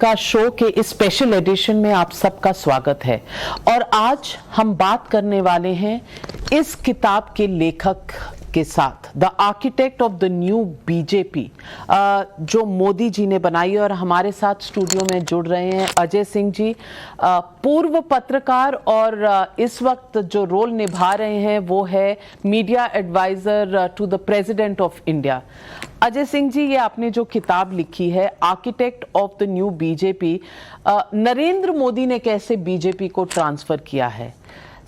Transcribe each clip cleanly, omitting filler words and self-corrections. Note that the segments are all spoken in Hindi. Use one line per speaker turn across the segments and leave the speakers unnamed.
का शो के इस स्पेशल एडिशन में आप सबका स्वागत है। और आज हम बात करने वाले हैं इस किताब के लेखक के साथ, the architect of the new BJP, जो मोदी जी ने बनाई। और हमारे साथ स्टूडियो में जुड़ रहे हैं अजय सिंह जी, पूर्व पत्रकार, और इस वक्त जो रोल निभा रहे हैं वो है media adviser to the president of India. Ajay Singh ji, ये आपने जो किताब लिखी है architect of the new BJP, Narendra Modi ने कैसे बीजेपी को ट्रांसफर किया है,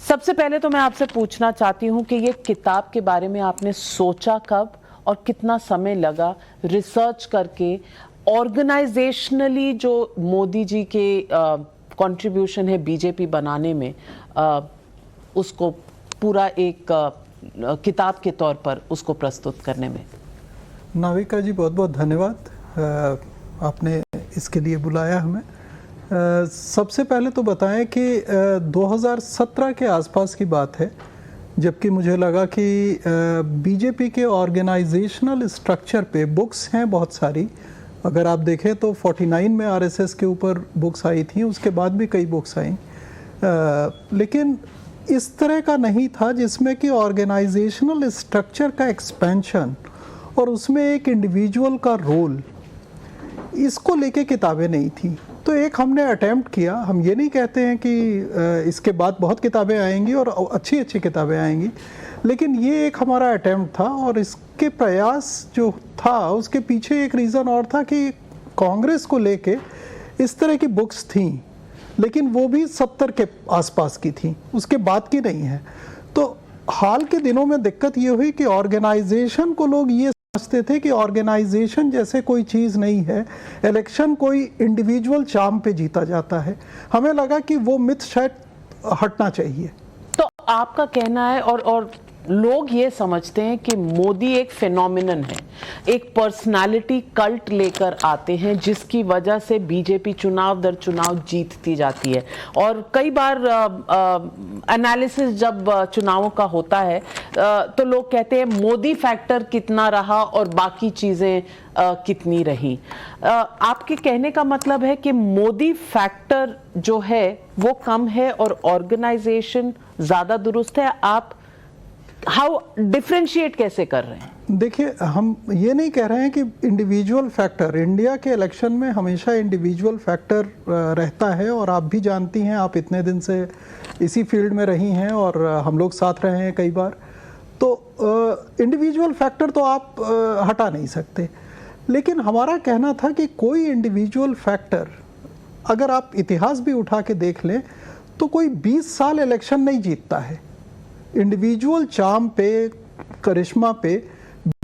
सबसे पहले तो मैं आपसे पूछना चाहती हूं कि ये किताब के बारे में आपने सोचा कब और कितना समय लगा रिसर्च करके, ऑर्गेनाइजेशनली जो मोदी जी के कंट्रीब्यूशन है बीजेपी बनाने में, उसको पूरा एक किताब के तौर पर उसको प्रस्तुत करने में।
नाविका जी, बहुत बहुत धन्यवाद, आपने इसके लिए बुलाया हमें। सबसे पहले तो बताएं कि 2017 के आसपास की बात है, जबकि मुझे लगा कि बीजेपी के ऑर्गेनाइजेशनल स्ट्रक्चर पे बुक्स हैं बहुत सारी। अगर आप देखें तो 49 में आरएसएस के ऊपर बुक्स आई थी, उसके बाद भी कई बुक्स आई, लेकिन इस तरह का नहीं था जिसमें कि ऑर्गेनाइजेशनल स्ट्रक्चर का एक्सपेंशन और उसमें एक इंडिविजुअल का रोल, इसको लेके किताबें नहीं थी। तो एक हमने अटेम्प्ट किया। हम ये नहीं कहते हैं कि इसके बाद बहुत किताबें आएंगी और अच्छी अच्छी किताबें आएंगी, लेकिन ये एक हमारा अटेम्प्ट था। और इसके प्रयास जो था उसके पीछे एक रीज़न और था कि कांग्रेस को लेके इस तरह की बुक्स थी, लेकिन वो भी 70 के आसपास की थी, उसके बाद की नहीं है। तो हाल के दिनों में दिक्कत ये हुई कि ऑर्गेनाइजेशन को लोग ये समझते थे कि ऑर्गेनाइजेशन जैसे कोई चीज़ नहीं है, इलेक्शन कोई इंडिविजुअल चार्म पे जीता जाता है। हमें लगा कि वो मिथ शायद हटना चाहिए।
तो आपका कहना है, और लोग ये समझते हैं कि मोदी एक फिनोमिनन है, एक पर्सनालिटी कल्ट लेकर आते हैं जिसकी वजह से बीजेपी चुनाव दर चुनाव जीतती जाती है। और कई बार एनालिसिस जब चुनावों का होता है तो लोग कहते हैं मोदी फैक्टर कितना रहा और बाकी चीजें कितनी रही। आपके कहने का मतलब है कि मोदी फैक्टर जो है वो कम है और ऑर्गेनाइजेशन ज्यादा दुरुस्त है। आप हाउ डिफरेंशिएट कैसे कर रहे हैं?
देखिए, हम ये नहीं कह रहे हैं कि इंडिविजुअल फैक्टर, इंडिया के इलेक्शन में हमेशा इंडिविजुअल फैक्टर रहता है, और आप भी जानती हैं, आप इतने दिन से इसी फील्ड में रही हैं और हम लोग साथ रहे हैं कई बार। तो इंडिविजुअल फैक्टर तो आप हटा नहीं सकते, लेकिन हमारा कहना था कि कोई इंडिविजुअल फैक्टर, अगर आप इतिहास भी उठा के देख लें तो कोई 20 साल इलेक्शन नहीं जीतता है। इंडिविजुअल चार्म पे, करिश्मा पे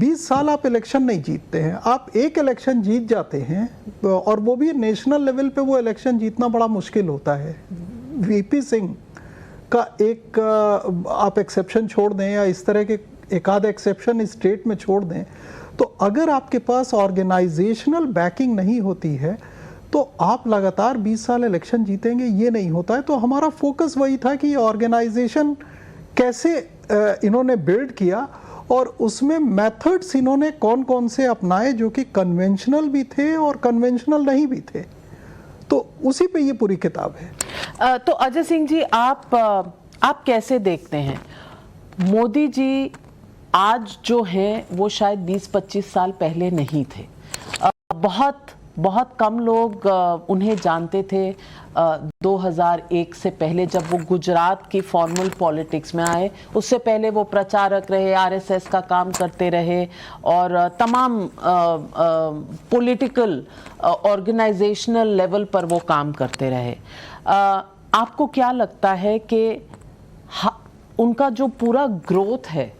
20 साल आप इलेक्शन नहीं जीतते हैं। आप एक इलेक्शन जीत जाते हैं, और वो भी नेशनल लेवल पे वो इलेक्शन जीतना बड़ा मुश्किल होता है। वीपी सिंह का एक आप एक्सेप्शन छोड़ दें, या इस तरह के एक आध एक्सेप्शन स्टेट में छोड़ दें, तो अगर आपके पास ऑर्गेनाइजेशनल बैकिंग नहीं होती है तो आप लगातार 20 साल इलेक्शन जीतेंगे, ये नहीं होता है। तो हमारा फोकस वही था कि ऑर्गेनाइजेशन कैसे इन्होंने बिल्ड किया, और उसमें मेथड्स इन्होंने कौन कौन से अपनाए जो कि कन्वेंशनल भी थे और कन्वेंशनल नहीं भी थे। तो उसी पे ये पूरी किताब है।
तो अजय सिंह जी, आप कैसे देखते हैं मोदी जी आज जो हैं वो शायद 20-25 साल पहले नहीं थे। बहुत कम लोग उन्हें जानते थे 2001 से पहले, जब वो गुजरात की फॉर्मल पॉलिटिक्स में आए। उससे पहले वो प्रचारक रहे, आरएसएस का काम करते रहे, और तमाम पॉलिटिकल ऑर्गेनाइजेशनल लेवल पर वो काम करते रहे। आपको क्या लगता है कि उनका जो पूरा ग्रोथ है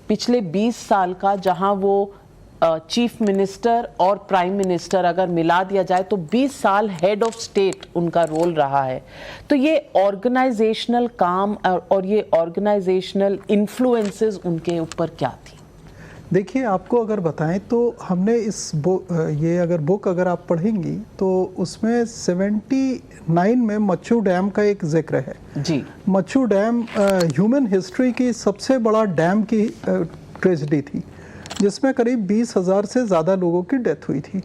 पिछले 20 साल का, जहां वो चीफ मिनिस्टर और प्राइम मिनिस्टर अगर मिला दिया जाए तो 20 साल हेड ऑफ स्टेट उनका रोल रहा है, तो ये ऑर्गेनाइजेशनल काम और ये ऑर्गेनाइजेशनल इन्फ्लुएंसेस उनके ऊपर क्या थी?
देखिए, आपको अगर बताएं तो हमने ये अगर बुक अगर आप पढ़ेंगी तो उसमें 79 में मच्छू डैम का एक जिक्र है
जी।
मच्छू डैम ह्यूमन हिस्ट्री की सबसे बड़ा डैम की ट्रेजेडी थी, जिसमें करीब 20,000 से ज़्यादा लोगों की डेथ हुई थी।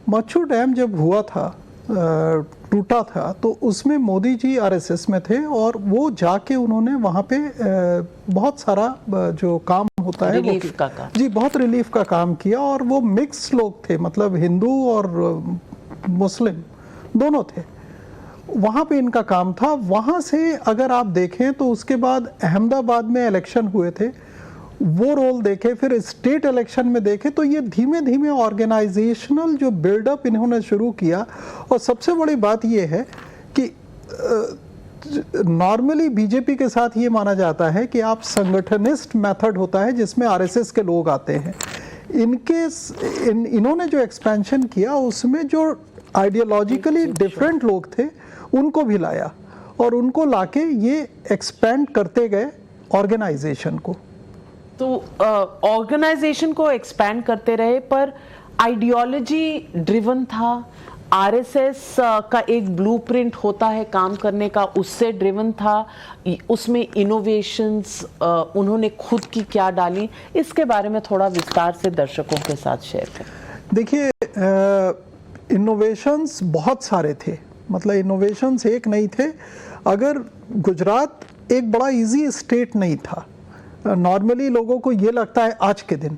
मच्छू डैम जब हुआ था टूटा था, तो उसमें मोदी जी आरएसएस में थे और वो जाके उन्होंने वहाँ पे बहुत सारा जो काम होता है
रिलीफ का काम,
जी बहुत रिलीफ का काम किया। और वो मिक्स लोग थे, मतलब हिंदू और मुस्लिम दोनों थे, वहाँ पे इनका काम था। वहाँ से अगर आप देखें तो उसके बाद अहमदाबाद में इलेक्शन हुए थे, वो रोल देखे, फिर स्टेट इलेक्शन में देखे, तो ये धीमे धीमे ऑर्गेनाइजेशनल जो बिल्डअप इन्होंने शुरू किया। और सबसे बड़ी बात ये है कि नॉर्मली बीजेपी के साथ ये माना जाता है कि आप संगठनिस्ट मेथड होता है जिसमें आरएसएस के लोग आते हैं। इन्होंने जो एक्सपेंशन किया उसमें जो आइडियोलॉजिकली डिफरेंट लोग थे उनको भी लाया और उनको लाके ये एक्सपेंड करते गए ऑर्गेनाइजेशन को।
तो ऑर्गेनाइजेशन को एक्सपैंड करते रहे, पर आइडियोलॉजी ड्रिवन था। आरएसएस का एक ब्लूप्रिंट होता है काम करने का, उससे ड्रिवन था। उसमें इनोवेशंस उन्होंने खुद की क्या डाली, इसके बारे में थोड़ा विस्तार से दर्शकों के साथ शेयर करें।
देखिए, इनोवेशंस बहुत सारे थे, मतलब इनोवेशंस एक नहीं थे। अगर गुजरात एक बड़ा इजी स्टेट नहीं था, नॉर्मली लोगों को ये लगता है आज के दिन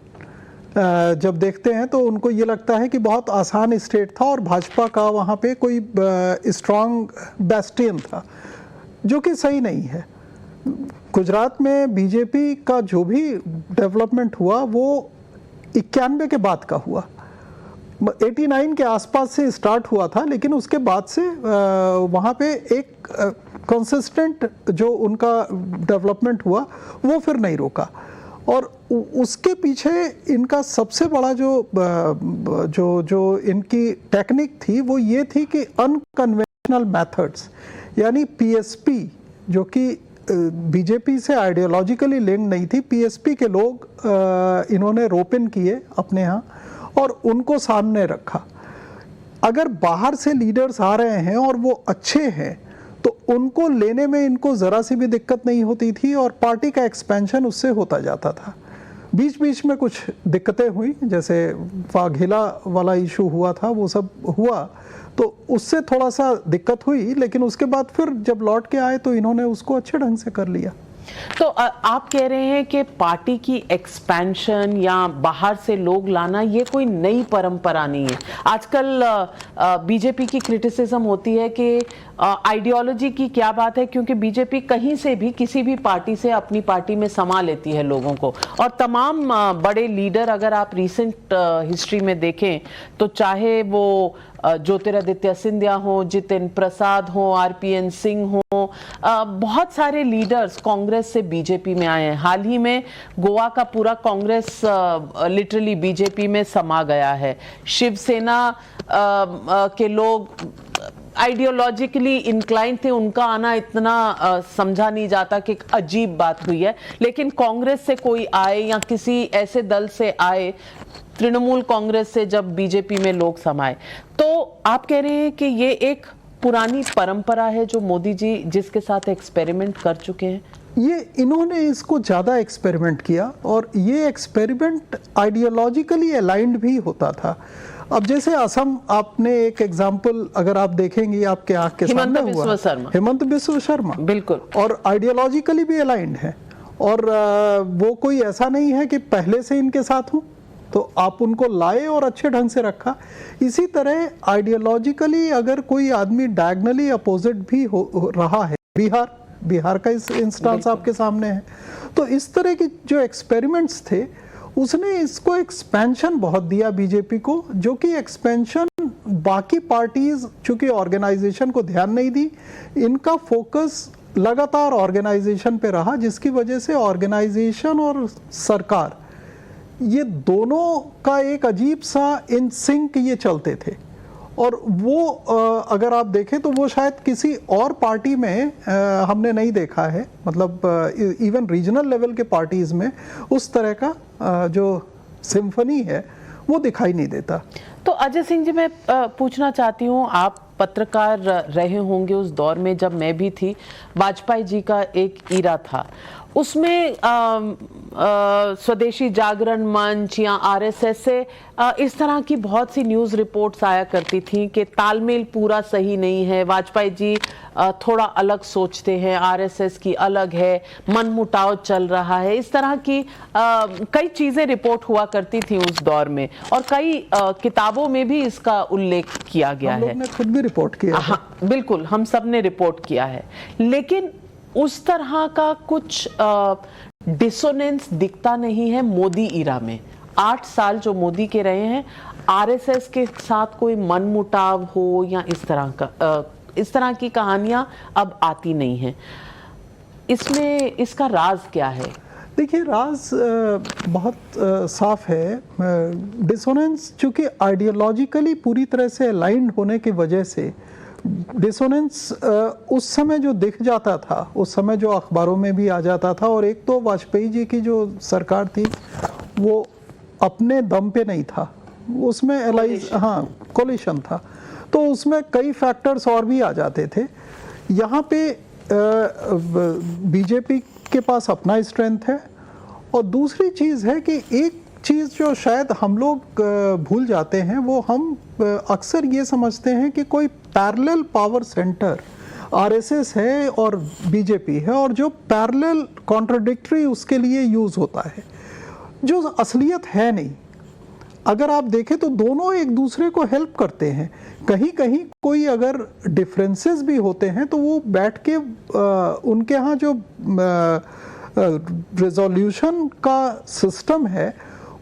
जब देखते हैं तो उनको ये लगता है कि बहुत आसान स्टेट था और भाजपा का वहाँ पे कोई स्ट्रॉन्ग बेस्टियन था, जो कि सही नहीं है। गुजरात में बीजेपी का जो भी डेवलपमेंट हुआ वो 91 के बाद का हुआ। 89 के आसपास से स्टार्ट हुआ था, लेकिन उसके बाद से वहाँ पे एक कंसिस्टेंट जो उनका डेवलपमेंट हुआ वो फिर नहीं रुका। और उसके पीछे इनका सबसे बड़ा जो इनकी टेक्निक थी वो ये थी कि अनकन्वेंशनल मेथड्स, यानी पीएसपी, जो कि बीजेपी से आइडियोलॉजिकली लिंक नहीं थी, पीएसपी के लोग इन्होंने रोप इन किए अपने यहाँ और उनको सामने रखा। अगर बाहर से लीडर्स आ रहे हैं और वो अच्छे हैं तो उनको लेने में इनको ज़रा सी भी दिक्कत नहीं होती थी और पार्टी का एक्सपेंशन उससे होता जाता था। बीच बीच में कुछ दिक्कतें हुई, जैसे वाघेला वाला इशू हुआ था, वो सब हुआ तो उससे थोड़ा सा दिक्कत हुई, लेकिन उसके बाद फिर जब लौट के आए तो इन्होंने उसको अच्छे ढंग से कर लिया।
तो आप कह रहे हैं कि पार्टी की एक्सपेंशन या बाहर से लोग लाना ये कोई नई परंपरा नहीं है। आजकल बीजेपी की क्रिटिसिज्म होती है कि आइडियोलॉजी की क्या बात है, क्योंकि बीजेपी कहीं से भी किसी भी पार्टी से अपनी पार्टी में समा लेती है लोगों को। और तमाम बड़े लीडर अगर आप रिसेंट हिस्ट्री में देखें तो चाहे वो ज्योतिरादित्य सिंधिया हो, जितिन प्रसाद हो, आरपीएन सिंह हो, बहुत सारे लीडर्स कांग्रेस से बीजेपी में आए हैं। हाल ही में गोवा का पूरा कांग्रेस लिटरली बीजेपी में समा गया है। शिवसेना के लोग आइडियोलॉजिकली इंक्लाइन थे, उनका आना इतना समझा नहीं जाता कि अजीब बात हुई है। लेकिन कांग्रेस से कोई आए या किसी ऐसे दल से आए, तृणमूल कांग्रेस से जब बीजेपी में लोग समाये, तो आप कह रहे हैं कि ये एक पुरानी परंपरा है जो मोदी जी जिसके साथ एक्सपेरिमेंट कर चुके हैं।
ये इन्होंने इसको ज़्यादा एक्सपेरिमेंट किया और ये एक्सपेरिमेंट आइडियोलॉजिकली अलाइंड भी होता था। अब जैसे असम, आपने एक एग्जांपल अगर आप देखेंगे आपके आंख के सामने हुआ, हिमंत बिस्व शर्मा,
बिल्कुल,
और आइडियोलॉजिकली भी अलाइंड है। और वो कोई ऐसा नहीं है कि पहले से इनके साथ हूँ, तो आप उनको लाए और अच्छे ढंग से रखा। इसी तरह आइडियोलॉजिकली अगर कोई आदमी डायगनली अपोजिट भी हो रहा है, बिहार का इस इंस्टेंस आपके सामने है, तो इस तरह की जो एक्सपेरिमेंट्स थे उसने इसको एक्सपेंशन बहुत दिया बीजेपी को, जो कि एक्सपेंशन बाकी पार्टीज चूंकि ऑर्गेनाइजेशन को ध्यान नहीं दी, इनका फोकस लगातार ऑर्गेनाइजेशन पे रहा, जिसकी वजह से ऑर्गेनाइजेशन और सरकार ये दोनों का एक अजीब सा इन सिंक ये चलते थे। और वो अगर आप देखें तो वो शायद किसी और पार्टी में हमने नहीं देखा है, मतलब इवन रीजनल लेवल के पार्टीज में उस तरह का जो सिम्फनी है वो दिखाई नहीं देता।
तो अजय सिंह जी, मैं पूछना चाहती हूँ, आप पत्रकार रहे होंगे उस दौर में जब मैं भी थी। वाजपेयी जी का एक ईरा था उसमें स्वदेशी जागरण मंच या आरएसएस से इस तरह की बहुत सी न्यूज़ रिपोर्ट्स आया करती थी कि तालमेल पूरा सही नहीं है, वाजपेयी जी थोड़ा अलग सोचते हैं, आरएसएस की अलग है, मनमुटाव चल रहा है। इस तरह की कई चीज़ें रिपोर्ट हुआ करती थी उस दौर में, और कई किताबों में भी इसका उल्लेख किया गया है।
हम लोग ने खुद भी रिपोर्ट किया है।
हाँ, बिल्कुल, हम सब ने रिपोर्ट किया है, लेकिन उस तरह का कुछ डिसोनेंस दिखता नहीं है मोदी इरा में। 8 साल जो मोदी के रहे हैं, आरएसएस के साथ कोई मनमुटाव हो या इस तरह की कहानियां अब आती नहीं हैं। इसमें इसका राज क्या है?
देखिए, राज बहुत साफ है। डिसोनेंस चूंकि आइडियोलॉजिकली पूरी तरह से अलाइंड होने की वजह से डिसोनेंस उस समय जो दिख जाता था, उस समय जो अखबारों में भी आ जाता था, और एक तो वाजपेयी जी की जो सरकार थी वो अपने दम पे नहीं था, उसमें कोलिशन था, तो उसमें कई फैक्टर्स और भी आ जाते थे। यहाँ पे बीजेपी के पास अपना स्ट्रेंथ है, और दूसरी चीज़ है कि एक चीज़ जो शायद हम लोग भूल जाते हैं, वो हम अक्सर ये समझते हैं कि कोई पैरेलल पावर सेंटर आरएसएस है और बीजेपी है, और जो पैरेलल कॉन्ट्राडिक्टरी उसके लिए यूज़ होता है, जो असलियत है नहीं। अगर आप देखें तो दोनों एक दूसरे को हेल्प करते हैं। कहीं कहीं कोई अगर डिफरेंसेस भी होते हैं तो वो बैठ के उनके यहाँ जो रिजोल्यूशन का सिस्टम है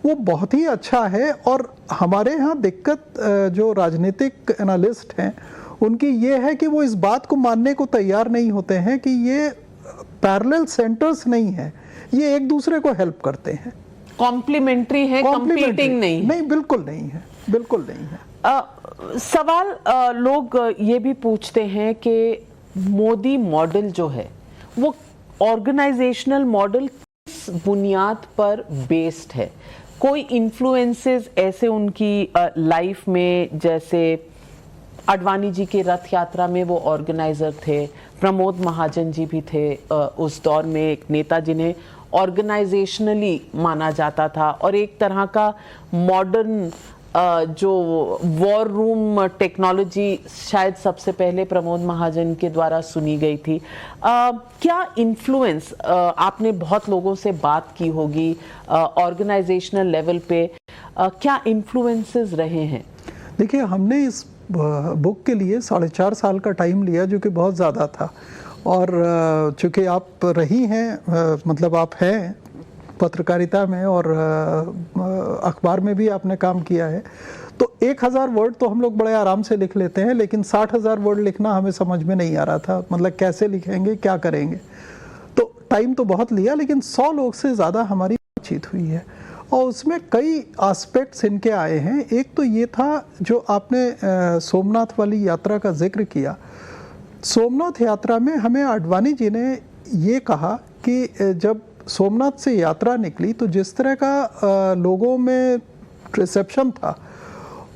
वो बहुत ही अच्छा है, और हमारे यहाँ दिक्कत जो राजनीतिक एनालिस्ट हैं उनकी ये है कि वो इस बात को मानने को तैयार नहीं होते हैं कि ये पैरेलल सेंटर्स नहीं है, ये एक दूसरे को हेल्प करते हैं,
कॉम्प्लीमेंट्री है, कंपीटिंग नहीं।
नहीं, बिल्कुल नहीं है, बिल्कुल नहीं है।
सवाल लोग ये भी पूछते हैं कि मोदी मॉडल जो है वो ऑर्गेनाइजेशनल मॉडल किस बुनियाद पर बेस्ड है? कोई इन्फ्लुएंसेस ऐसे उनकी लाइफ में, जैसे अडवाणी जी के रथ यात्रा में वो ऑर्गेनाइजर थे, प्रमोद महाजन जी भी थे उस दौर में एक नेता जिन्हें ऑर्गेनाइजेशनली माना जाता था, और एक तरह का मॉडर्न जो वॉर रूम टेक्नोलॉजी शायद सबसे पहले प्रमोद महाजन के द्वारा सुनी गई थी। क्या इन्फ्लुएंस, आपने बहुत लोगों से बात की होगी ऑर्गेनाइजेशनल लेवल पे, क्या इन्फ्लुएंसेस रहे हैं?
देखिए, हमने इस बुक के लिए 4.5 साल का टाइम लिया, जो कि बहुत ज़्यादा था, और चूँकि आप रही हैं, मतलब आप हैं पत्रकारिता में और अखबार में भी आपने काम किया है, तो 1000 वर्ड तो हम लोग बड़े आराम से लिख लेते हैं, लेकिन 60,000 वर्ड लिखना हमें समझ में नहीं आ रहा था, मतलब कैसे लिखेंगे, क्या करेंगे। तो टाइम तो बहुत लिया, लेकिन 100 लोग से ज़्यादा हमारी बातचीत हुई है, और उसमें कई एस्पेक्ट्स इनके आए हैं। एक तो ये था जो आपने सोमनाथ वाली यात्रा का जिक्र किया। सोमनाथ यात्रा में हमें आडवाणी जी ने ये कहा कि जब सोमनाथ से यात्रा निकली तो जिस तरह का लोगों में रिसेप्शन था,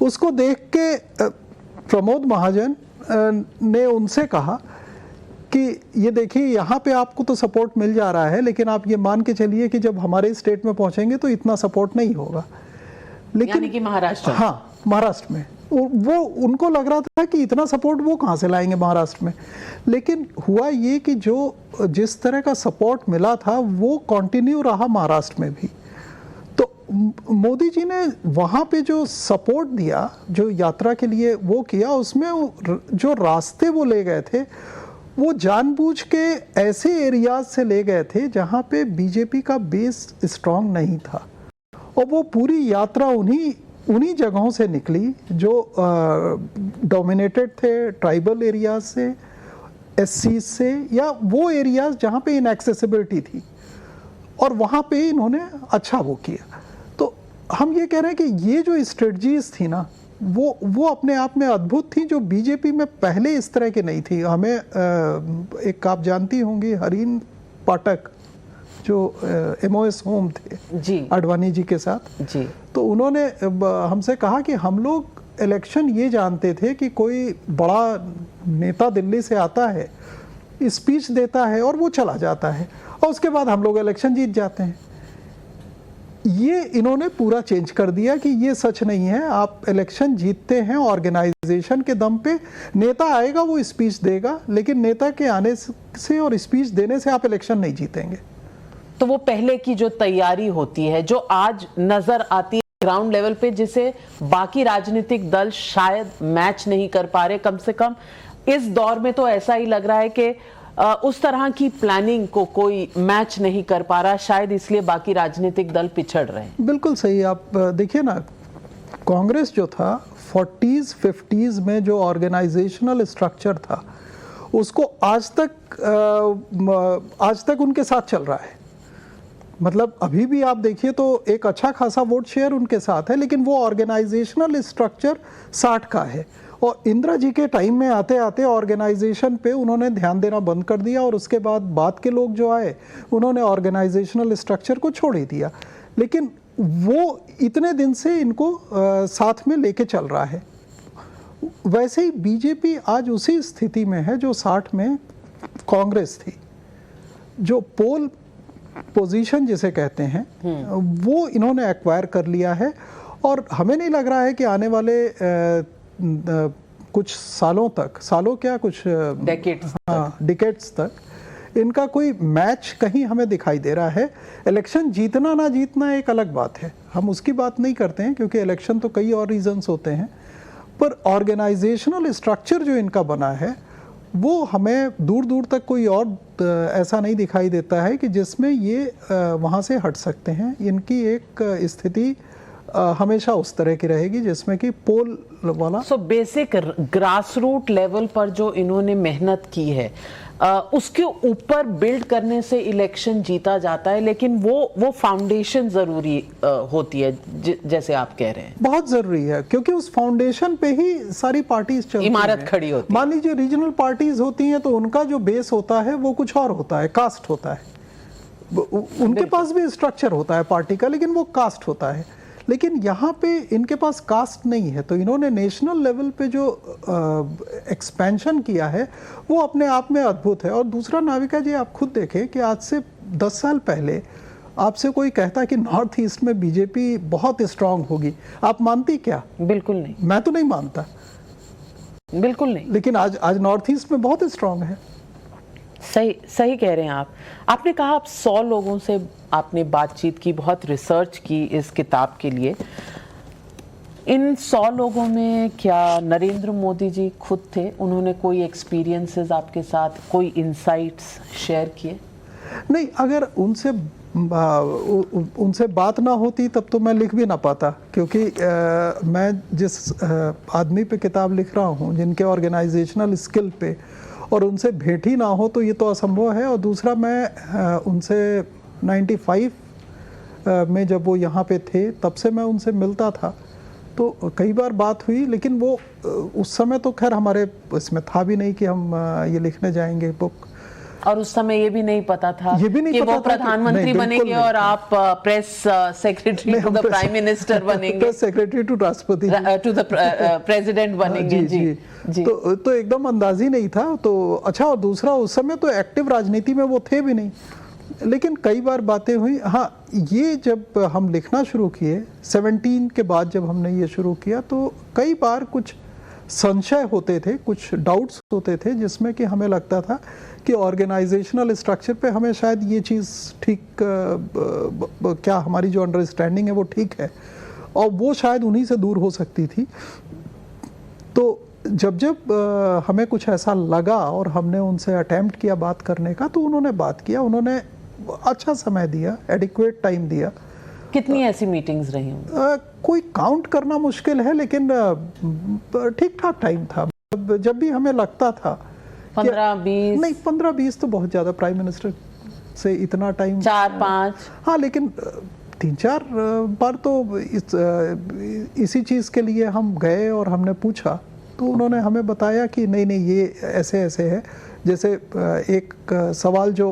उसको देख के प्रमोद महाजन ने उनसे कहा कि ये देखिए, यहाँ पे आपको तो सपोर्ट मिल जा रहा है, लेकिन आप ये मान के चलिए कि जब हमारे स्टेट में पहुँचेंगे तो इतना सपोर्ट नहीं होगा।
लेकिन यानी कि महाराष्ट्र,
हाँ, महाराष्ट्र में वो उनको लग रहा था कि इतना सपोर्ट वो कहाँ से लाएंगे महाराष्ट्र में। लेकिन हुआ ये कि जो जिस तरह का सपोर्ट मिला था वो कंटिन्यू रहा महाराष्ट्र में भी। तो मोदी जी ने वहाँ पे जो सपोर्ट दिया, जो यात्रा के लिए वो किया, उसमें जो रास्ते वो ले गए थे वो जानबूझ के ऐसे एरियाज से ले गए थे जहाँ पे बीजेपी का बेस स्ट्रांग नहीं था, और वो पूरी यात्रा उन्हीं जगहों से निकली जो डोमिनेटेड थे ट्राइबल एरियाज से, एससी से, या वो एरियाज जहाँ पे इनएक्सेसिबिलिटी थी, और वहाँ पे इन्होंने अच्छा वो किया। तो हम ये कह रहे हैं कि ये जो स्ट्रेटजीज थी ना, वो अपने आप में अद्भुत थी, जो बीजेपी में पहले इस तरह की नहीं थी। हमें एक आप जानती होंगी हरीन पाठक, जो MOS होम थे
जी,
आडवाणी जी के साथ
जी,
तो उन्होंने हमसे कहा कि हम लोग इलेक्शन ये जानते थे कि कोई बड़ा नेता दिल्ली से आता है, स्पीच देता है और वो चला जाता है, और उसके बाद हम लोग इलेक्शन जीत जाते हैं। ये इन्होंने पूरा चेंज कर दिया कि ये सच नहीं है, आप इलेक्शन जीतते हैं ऑर्गेनाइजेशन के दम पे, नेता आएगा वो स्पीच देगा, लेकिन नेता के आने से और स्पीच देने से आप इलेक्शन नहीं जीतेंगे।
तो वो पहले की जो तैयारी होती है जो आज नजर आती है ग्राउंड लेवल पे, जिसे बाकी राजनीतिक दल शायद मैच नहीं कर पा रहे, कम से कम इस दौर में तो ऐसा ही लग रहा है कि उस तरह की प्लानिंग को कोई मैच नहीं कर पा रहा, शायद इसलिए बाकी राजनीतिक दल पिछड़ रहे हैं।
बिल्कुल सही। आप देखिए ना, कांग्रेस जो था 40s 50s में जो ऑर्गेनाइजेशनल स्ट्रक्चर था उसको आज तक उनके साथ चल रहा है। मतलब अभी भी आप देखिए तो एक अच्छा खासा वोट शेयर उनके साथ है, लेकिन वो ऑर्गेनाइजेशनल स्ट्रक्चर 60 का है। और इंदिरा जी के टाइम में आते आते ऑर्गेनाइजेशन पे उन्होंने ध्यान देना बंद कर दिया, और उसके बाद के लोग जो आए उन्होंने ऑर्गेनाइजेशनल स्ट्रक्चर को छोड़ ही दिया। लेकिन वो इतने दिन से इनको साथ में लेके चल रहा है। वैसे ही बीजेपी आज उसी स्थिति में है जो 60 में कांग्रेस थी। जो पोल पोजीशन जिसे कहते हैं वो इन्होंने एक्वायर कर लिया है, और हमें नहीं लग रहा है कि आने वाले कुछ सालों तक, सालों क्या, कुछ डिकेड्स तक इनका कोई मैच कहीं हमें दिखाई दे रहा है। इलेक्शन जीतना ना जीतना एक अलग बात है, हम उसकी बात नहीं करते हैं, क्योंकि इलेक्शन तो कई और रीजंस होते हैं, पर ऑर्गेनाइजेशनल स्ट्रक्चर जो इनका बना है वो हमें दूर दूर तक कोई और ऐसा नहीं दिखाई देता है कि जिसमें ये वहाँ से हट सकते हैं। इनकी एक स्थिति हमेशा उस तरह की रहेगी जिसमें कि पोल वाला।
So basic grass root level पर जो इन्होंने मेहनत की है उसके ऊपर बिल्ड करने से इलेक्शन जीता जाता है, लेकिन वो फाउंडेशन जरूरी होती है, जैसे आप कह रहे हैं
बहुत जरूरी है, क्योंकि उस फाउंडेशन पे ही सारी पार्टीज चलती हैं,
इमारत खड़ी होती है।
मान लीजिए रीजनल पार्टीज होती हैं तो उनका जो बेस होता है वो कुछ और होता है, कास्ट होता है। उनके पास भी स्ट्रक्चर होता है पार्टी का, लेकिन वो कास्ट होता है। लेकिन यहाँ पे इनके पास कास्ट नहीं है, तो इन्होंने नेशनल लेवल पे जो एक्सपेंशन किया है वो अपने आप में अद्भुत है। और दूसरा, नाविका जी आप खुद देखें कि आज से 10 साल पहले आपसे कोई कहता कि नॉर्थ ईस्ट में बीजेपी बहुत स्ट्रांग होगी, आप मानती क्या?
बिल्कुल नहीं,
मैं तो नहीं मानता,
बिल्कुल नहीं।
लेकिन आज नॉर्थ ईस्ट में बहुत स्ट्रांग है।
सही कह रहे हैं आप। आपने कहा आप 100 लोगों से आपने बातचीत की, बहुत रिसर्च की इस किताब के लिए। इन 100 लोगों में क्या नरेंद्र मोदी जी खुद थे? उन्होंने कोई एक्सपीरियंसेस आपके साथ, कोई इंसाइट्स शेयर किए?
नहीं, अगर उनसे बात ना होती तब तो मैं लिख भी ना पाता, क्योंकि मैं जिस आदमी पे किताब लिख रहा हूँ, जिनके ऑर्गेनाइजेशनल स्किल पे, और उनसे भेंट ही ना हो तो ये तो असंभव है। और दूसरा, मैं उनसे 95 में जब वो यहाँ पे थे तब से मैं उनसे मिलता था, तो कई बार बात हुई, लेकिन वो उस समय तो खैर हमारे इसमें था भी नहीं कि हम ये लिखने जाएंगे बुक।
और उस समय ये भी नहीं पता था कि वो प्रधानमंत्री बनेंगे और आप press secretary to the prime minister बनेंगे,
प्रेस सेक्रेटरी टू राष्ट्रपति,
टू द प्रेसिडेंट बनेंगे। जी।
तो एकदम अंदाज ही नहीं था। तो अच्छा, और दूसरा, उस समय तो एक्टिव राजनीति में वो थे भी नहीं, लेकिन कई बार बातें हुई। हाँ, ये जब हम लिखना शुरू किए 17 के बाद, जब हमने ये शुरू किया, तो कई बार कुछ संशय होते थे, कुछ डाउट्स होते थे, जिसमें कि हमें लगता था कि ऑर्गेनाइजेशनल स्ट्रक्चर पे हमें शायद ये चीज़ ठीक, क्या हमारी जो अंडरस्टैंडिंग है वो ठीक है, और वो शायद उन्हीं से दूर हो सकती थी। तो जब हमें कुछ ऐसा लगा और हमने उनसे अटेम्प्ट किया बात करने का, तो उन्होंने बात किया, उन्होंने अच्छा समय दिया, एडिक्वेट टाइम दिया।
कितनी ऐसी मीटिंग्स रही होंगी?
कोई काउंट करना मुश्किल है, लेकिन ठीक ठाक टाइम था। जब भी हमें लगता था
15-20
नहीं, 15-20 तो बहुत ज़्यादा, प्राइम मिनिस्टर से इतना टाइम
4-5।
हाँ, लेकिन 3-4 बार तो इसी चीज़ के लिए हम गए और हमने पूछा, तो उन्होंने हमें बताया कि नहीं नहीं, ये ऐसे ऐसे है। जैसे एक सवाल जो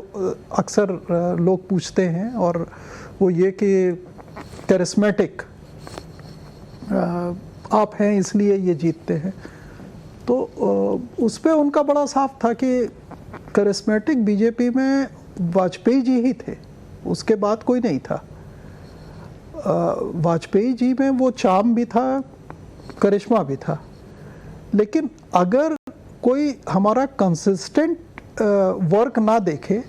अक्सर लोग पूछते हैं, और वो ये कि कैरिस्मेटिक आप हैं इसलिए ये जीतते हैं, तो उस पे उनका बड़ा साफ था कि कैरिस्मेटिक बीजेपी में वाजपेयी जी ही थे, उसके बाद कोई नहीं था। वाजपेयी जी में वो चार्म भी था, करिश्मा भी था, लेकिन अगर कोई हमारा कंसिस्टेंट वर्क ना देखे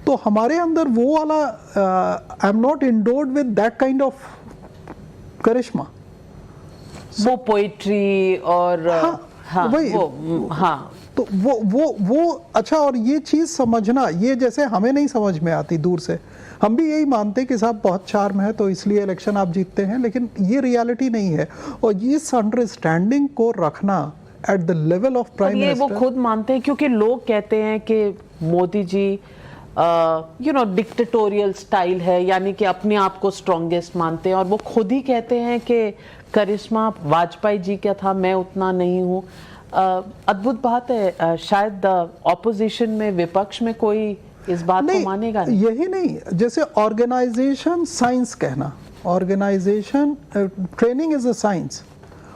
तो हमारे अंदर वो वाला I am not endowed with that kind of करिश्मा।
वो पोइट्री और
हाँ, वही,
हाँ,
तो वो अच्छा। और ये चीज़ समझना, ये जैसे हमें नहीं समझ में आती दूर से, हम भी यही मानते कि साहब बहुत चार्म है तो इसलिए इलेक्शन आप जीतते हैं, लेकिन ये रियलिटी नहीं है। और इस अंडरस्टैंडिंग को रखना at the level of prime minister,
ये वो खुद मानते हैं, क्योंकि लोग कहते हैं कि मोदी जी डिक्टेटोरियल स्टाइल है, यानी कि अपने आप को स्ट्रॉन्गेस्ट मानते हैं, और वो खुद ही कहते हैं कि करिश्मा वाजपेयी जी का था, मैं उतना नहीं हूँ। अद्भुत बात है, शायद ऑपोजिशन में, विपक्ष में कोई इस बात को मानेगा नहीं।
यही नहीं, जैसे ऑर्गेनाइजेशन साइंस कहना, organisation training is a science,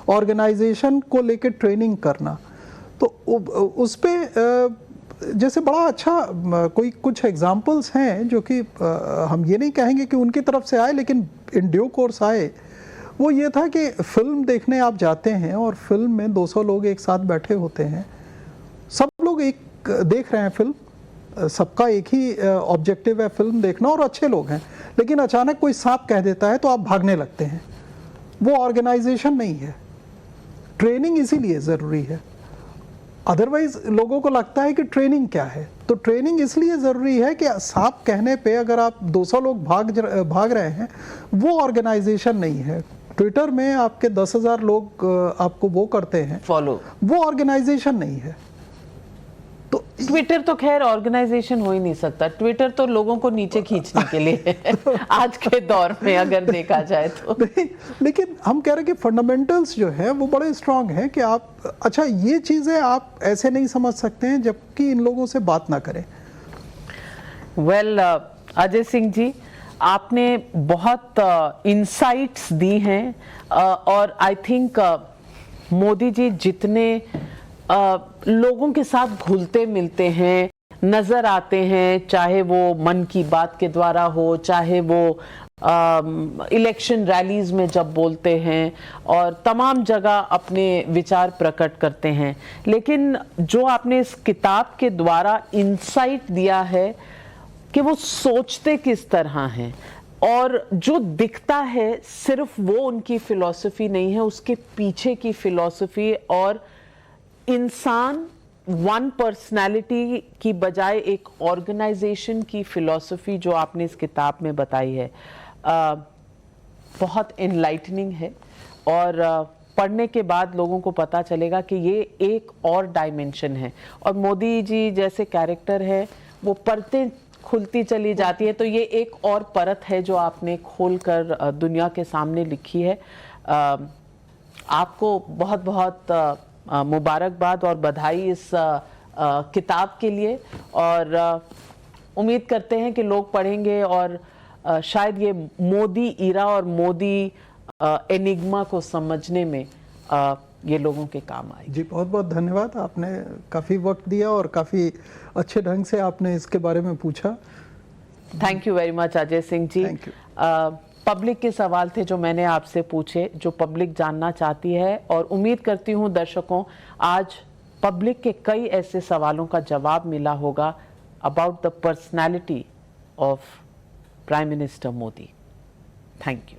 organisation को लेकर ट्रेनिंग करना, तो उस पे जैसे बड़ा अच्छा कोई कुछ एग्जांपल्स हैं जो कि हम ये नहीं कहेंगे कि उनकी तरफ से आए, लेकिन इन ड्यू कोर्स आए। वो ये था कि फिल्म देखने आप जाते हैं और फिल्म में 200 लोग एक साथ बैठे होते हैं, सब लोग एक देख रहे हैं फिल्म, सबका एक ही ऑब्जेक्टिव है फिल्म देखना, और अच्छे लोग हैं, लेकिन अचानक कोई सांप कह देता है तो आप भागने लगते हैं। वो ऑर्गेनाइजेशन नहीं है। ट्रेनिंग इसीलिए ज़रूरी है, अदरवाइज लोगों को लगता है कि ट्रेनिंग क्या है। तो ट्रेनिंग इसलिए ज़रूरी है कि सांप कहने पे अगर आप 200 लोग भाग रहे हैं, वो ऑर्गेनाइजेशन नहीं है। ट्विटर में आपके 10,000 लोग आपको वो करते हैं
फॉलो,
वो ऑर्गेनाइजेशन नहीं है। तो
ट्विटर तो खैर ऑर्गेनाइजेशन हो ही नहीं सकता, ट्विटर तो लोगों को नीचे खींचने के लिए है आज के दौर में अगर देखा जाए तो।
नहीं, लेकिन हम कह रहे हैं कि फंडामेंटल्स जो है वो बड़े स्ट्रांग हैं कि आप, अच्छा ये चीज़ें आप ऐसे नहीं समझ सकते हैं जबकि इन लोगों से बात ना करें।
वेल, अजय सिंह जी, आपने बहुत इंसाइट्स दी हैं, और आई थिंक मोदी जी जितने लोगों के साथ घुलते मिलते हैं, नजर आते हैं, चाहे वो मन की बात के द्वारा हो, चाहे वो इलेक्शन रैलीज में जब बोलते हैं, और तमाम जगह अपने विचार प्रकट करते हैं, लेकिन जो आपने इस किताब के द्वारा इंसाइट दिया है कि वो सोचते किस तरह हैं, और जो दिखता है सिर्फ वो उनकी फिलॉसफी नहीं है, उसके पीछे की फिलॉसफी, और इंसान वन पर्सनालिटी की बजाय एक ऑर्गेनाइजेशन की फिलॉसफी जो आपने इस किताब में बताई है, बहुत एनलाइटनिंग है। और पढ़ने के बाद लोगों को पता चलेगा कि ये एक और डायमेंशन है, और मोदी जी जैसे कैरेक्टर है वो परतें खुलती चली जाती है, तो ये एक और परत है जो आपने खोलकर दुनिया के सामने लिखी है। आपको बहुत बहुत मुबारकबाद और बधाई इस किताब के लिए, और उम्मीद करते हैं कि लोग पढ़ेंगे और शायद ये मोदी ईरा और मोदी एनिग्मा को समझने में ये लोगों के काम आए।
जी, बहुत बहुत धन्यवाद, आपने काफ़ी वक्त दिया और काफ़ी अच्छे ढंग से आपने इसके बारे में पूछा।
Thank you very much Ajay Singh ji.
Thank you.
Public के सवाल थे जो मैंने आपसे पूछे, जो पब्लिक जानना चाहती है, और उम्मीद करती हूँ दर्शकों आज पब्लिक के कई ऐसे सवालों का जवाब मिला होगा about the personality of prime minister Modi. Thank you.